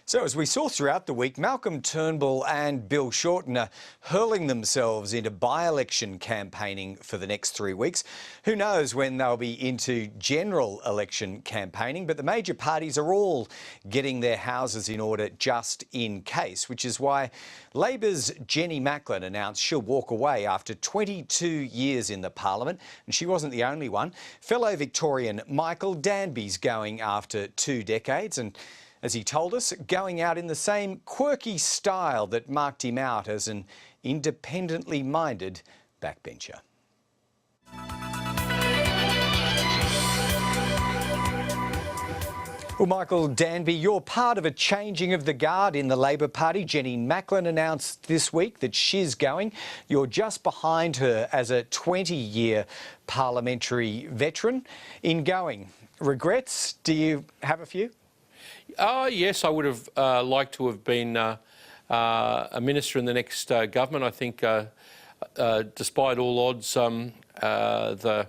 So as we saw throughout the week, Malcolm Turnbull and Bill Shorten are hurling themselves into by-election campaigning for the next 3 weeks. Who knows when they'll be into general election campaigning, but the major parties are all getting their houses in order just in case, which is why Labor's Jenny Macklin announced she'll walk away after 22 years in the Parliament, and she wasn't the only one. Fellow Victorian Michael Danby's going after 2 decades, and as he told us, going out in the same quirky style that marked him out as an independently minded backbencher. Well, Michael Danby, you're part of a changing of the guard in the Labor Party. Jenny Macklin announced this week that she's going. You're just behind her as a 20-year parliamentary veteran. In going, regrets? Do you have a few? Yes, I would have liked to have been a minister in the next government. I think, despite all odds, that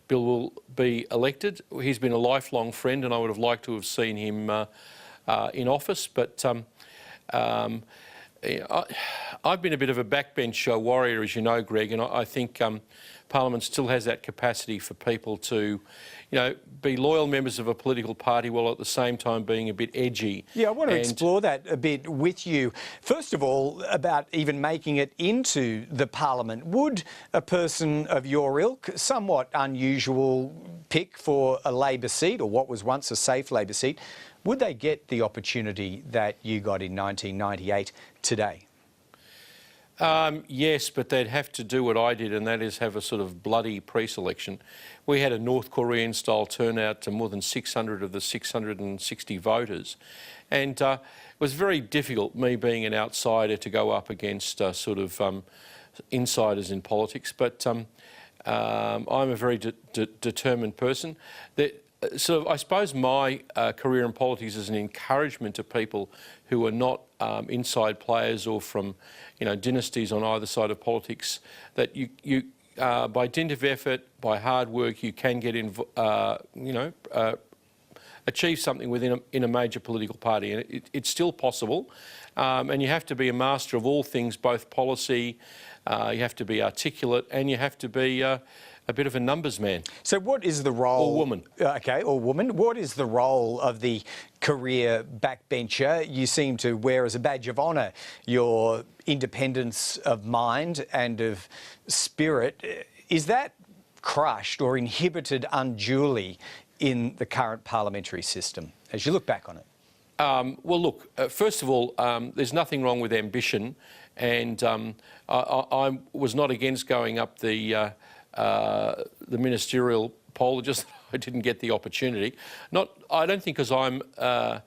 Bill will be elected. He's been a lifelong friend, and I would have liked to have seen him in office. But I've been a bit of a backbench warrior, as you know, Greg, and I think Parliament still has that capacity for people to, be loyal members of a political party while at the same time being a bit edgy. Yeah, I want to explore that a bit with you. First of all, about even making it into the Parliament. Would a person of your ilk, somewhat unusual pick for a Labor seat, or what was once a safe Labor seat, would they get the opportunity that you got in 1998 today? Yes, but they'd have to do what I did, and that is have a sort of bloody pre-selection. We had a North Korean-style turnout to more than 600 of the 660 voters, and it was very difficult, me being an outsider, to go up against insiders in politics. But I'm a very determined person. I suppose my career in politics is an encouragement to people who are not inside players or from, dynasties on either side of politics, that you by dint of effort, by hard work, you can get achieve something in a major political party, and it's still possible. And you have to be a master of all things, both policy. You have to be articulate, and you have to be a bit of a numbers man. So what is the role... Or woman. Okay, or woman. What is the role of the career backbencher? You seem to wear as a badge of honour your independence of mind and of spirit. Is that crushed or inhibited unduly in the current parliamentary system, as you look back on it? Well, look, first of all, there's nothing wrong with ambition, and I was not against going up the ministerial pole, just I didn't get the opportunity. I don't think because I'm a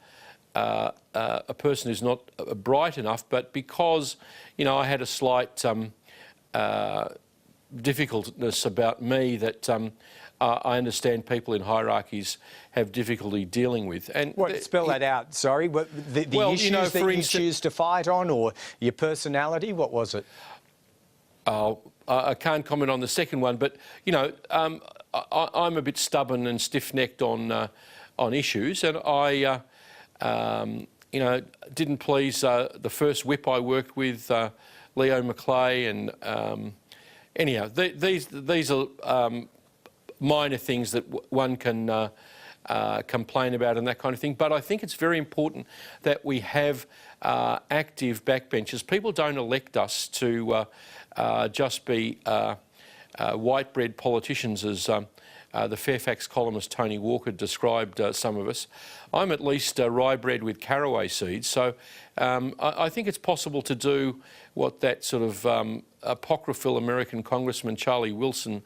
person who's not bright enough, but because, I had a slight difficultness about me that I understand people in hierarchies have difficulty dealing with. And spell that out, sorry. The issues that you choose to fight on, or your personality, what was it? I can't comment on the second one, but, I'm a bit stubborn and stiff-necked on issues, and I, didn't please the first whip I worked with, Leo Maclay, and anyhow, these are minor things that one can complain about and that kind of thing. But I think it's very important that we have active backbenchers. People don't elect us to just be white-bread politicians, as the Fairfax columnist Tony Walker described some of us. I'm at least rye-bread with caraway seeds, so I think it's possible to do what that sort of apocryphal American Congressman Charlie Wilson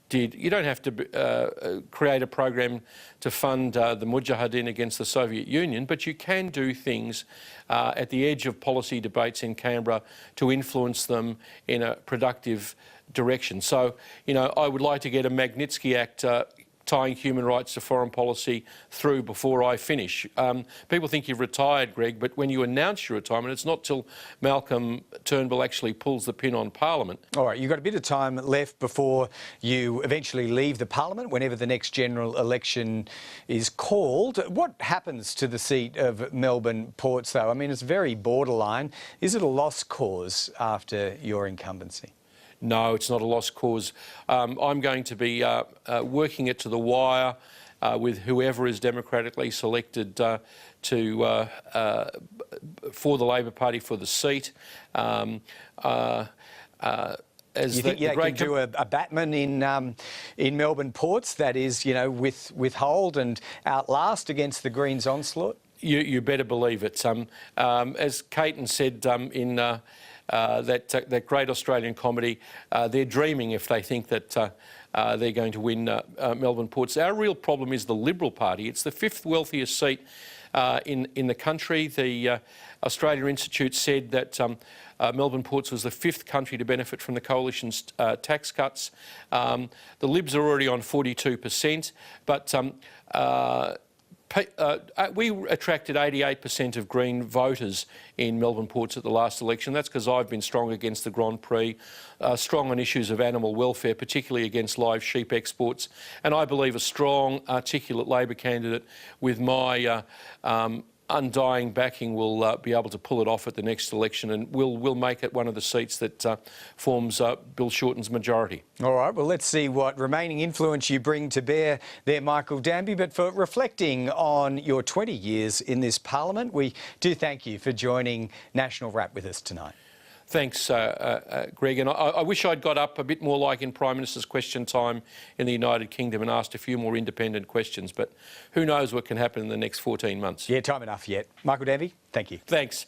did. You don't have to create a program to fund the Mujahideen against the Soviet Union, but you can do things at the edge of policy debates in Canberra to influence them in a productive direction. So, I would like to get a Magnitsky Act tying human rights to foreign policy through before I finish. People think you've retired, Greg, but when you announce your retirement, it's not till Malcolm Turnbull actually pulls the pin on Parliament. All right, you've got a bit of time left before you eventually leave the Parliament, whenever the next general election is called. What happens to the seat of Melbourne Ports, though? I mean, it's very borderline. Is it a lost cause after your incumbency? No, it's not a lost cause. I'm going to be working it to the wire with whoever is democratically selected for the Labor Party for the seat. You think they can do a Batman in Melbourne Ports, that is, you know, withhold and outlast against the Greens' onslaught? You better believe it. As Caton said in that great Australian comedy, they're dreaming if they think that they're going to win Melbourne Ports. Our real problem is the Liberal Party. It's the fifth wealthiest seat in the country. The Australia Institute said that Melbourne Ports was the fifth country to benefit from the Coalition's tax cuts. The Libs are already on 42%, but we attracted 88% of Green voters in Melbourne Ports at the last election. That's because I've been strong against the Grand Prix, strong on issues of animal welfare, particularly against live sheep exports. And I believe a strong, articulate Labor candidate with my undying backing will be able to pull it off at the next election, and we'll make it one of the seats that forms Bill Shorten's majority. All right, well, let's see what remaining influence you bring to bear there, Michael Danby. But for reflecting on your 20 years in this Parliament, we do thank you for joining National Wrap with us tonight. Thanks, Greg. And I wish I'd got up a bit more like in Prime Minister's Question Time in the United Kingdom and asked a few more independent questions. But who knows what can happen in the next 14 months. Yeah, time enough yet. Michael Danby, thank you. Thanks.